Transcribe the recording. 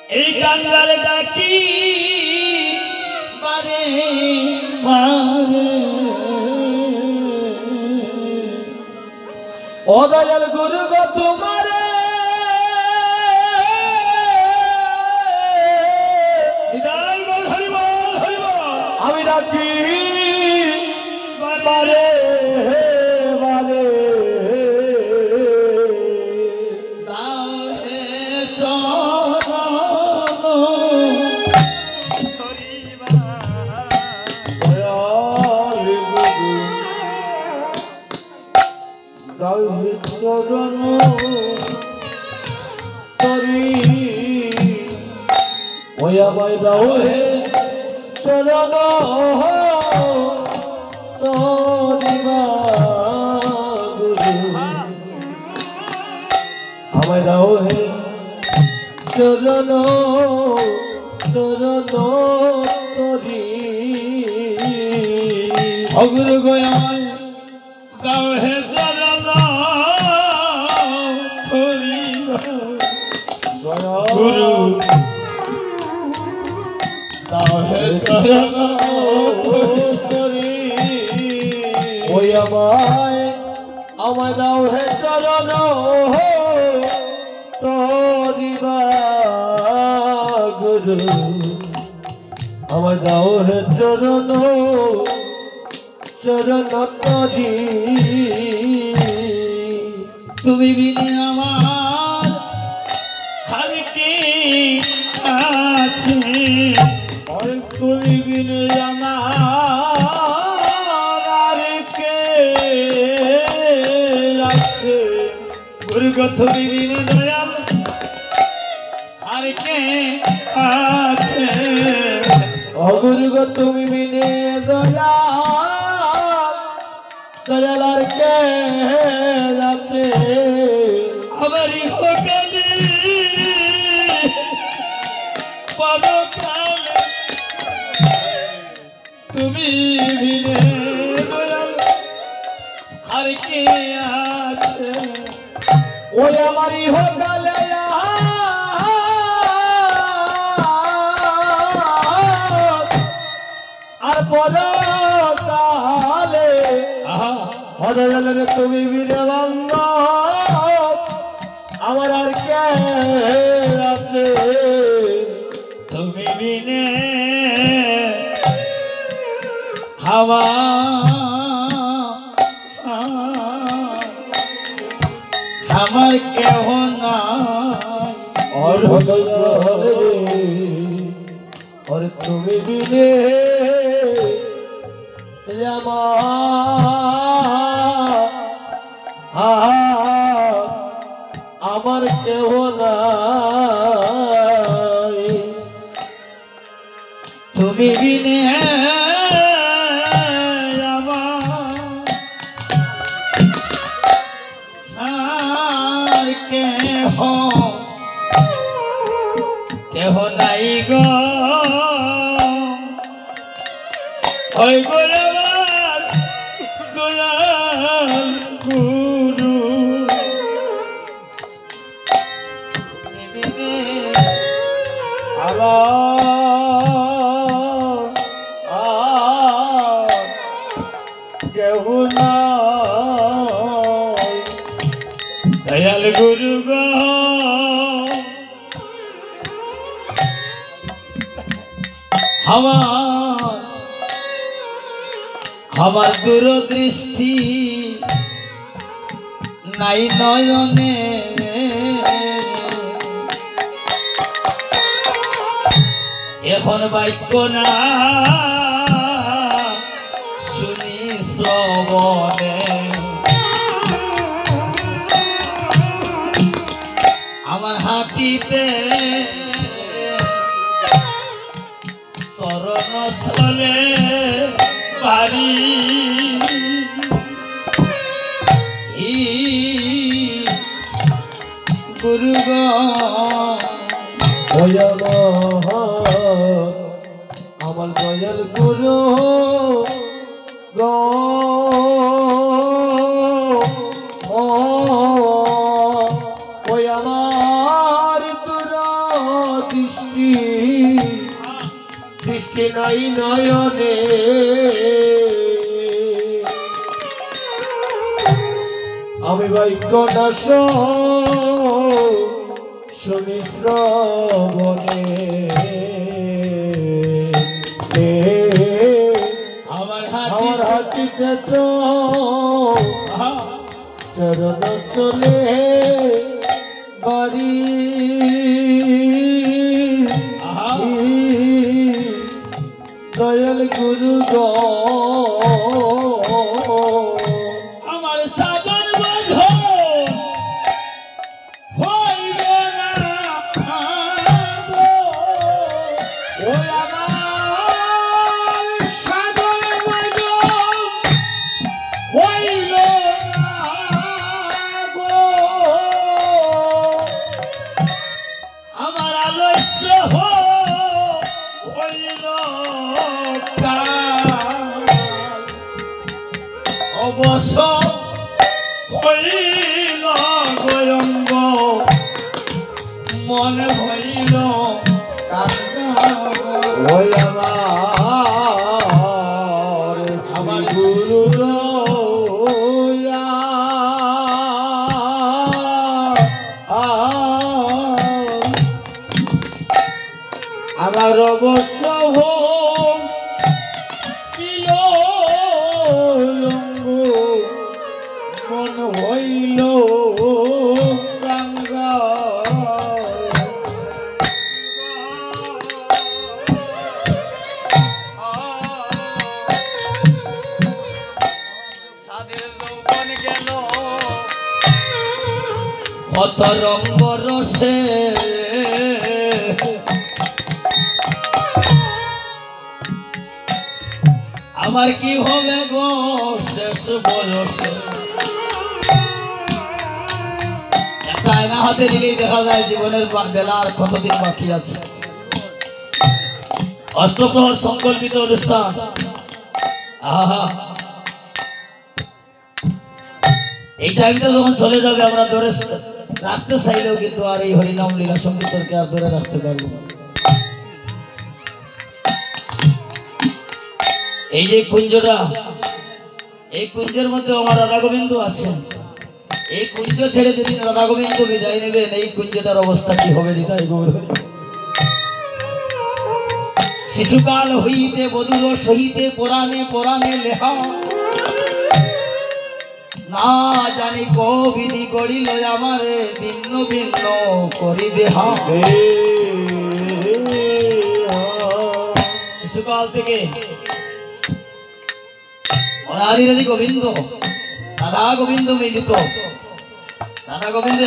এই কাঙ্গাল ডাকি বারে বারে ও দয়াল গুরু গো তোমারে আমি ডাকি বারে বারে চরণ তরি ওয়া মাই দাও হে চরণ তরি গুরু আমায় দাও হে চরণ চরণ তরি অগুরু গয়া দাও হে চরণ তরি গুরু দাও হে চরণ তরি ওই আমায় দাও হে চরণ তরি গুরু আমায় দাও হে চরণ চরণ তরি তুমি বিনে আমার আর কে আছে তুমি বিনে আমার আর কে আছে গুরু গো তুমি বিনে দয়াল আর কে আছে অগুরু গো তুমি বিনে দয়াল আর কে আছে আমারই হোকালি পরকালে তুমি বিনে দয়াল আর কে আছে ওই আমারই হোকালে আর পরকালে হরে তুমি বিনে বান্ধব আমার আর কে আছে তুমি বিনে আমার কেহ নাই और তুমি বিনে আমার কেহ নাই তুমি বিনে আমার কেহ নাই গো ওই গোলাবার দয়াল গুরু কেহ নাই দয়াল গুরু গো আমার দূরদৃষ্টি নাই নয়নে এখন বাক্য না শুনি শ্রবণে আমার হাতিতে চরণ চলে পারি গুরু গো আমার দয়াল গুরু গো ওই আমার দূর দৃষ্টি দৃষ্টি নাই নয়নে আমি বাক্য নাশ শুনি শ্রবণে আমার হাতিতে তো চরণ চলে বাড়ি দয়াল গুরু গো আমার সাধন বাঁধ হইল না ও আমার সাধন বাঁধ হইল না গো আমার আলস্য হইল অবশ্য হইল গয়ঙ্গ মনে হইল ওই আমার গুরু দয়া আমার অবশ্য হইল মন হইল গঙ্গা কত রঙ্গ রসে আমার কি হবে গো শেষ বয়সে একটা আয়না হাতে দিলেই দেখা যায় জীবনের বেলা আর কতদিন বাকি আছে। অষ্টপ্রহর সংকল্পিত অনুষ্ঠান আহা এই টাইমটা যখন চলে যাবে আমরা ধরে রাখতে চাইলেও কিন্তু আর এই হরিনাম লীলা সংগীতকে আর ধরে রাখতে পারবো না। এই যে কুঞ্জটা এই কুঞ্জের মধ্যে আমার রাধা গোবিন্দ আছেন এই কুঞ্জ ছেড়ে যেদিন রাধা গোবিন্দ বিদায় নেবেন এই কুঞ্জটার অবস্থা কি হবে হৃদয় গৌর শিশুকাল হইতে বধুর সহিতে পুরাণে পুরাণে লেহা না জানি কবিধি করিল আমারে ভিন্ন ভিন্ন করি দেহা শিশুকাল থেকে রাধি রাধি গোবিন্দ রাধা গোবিন্দ মিলিত রাধা গোবিন্দ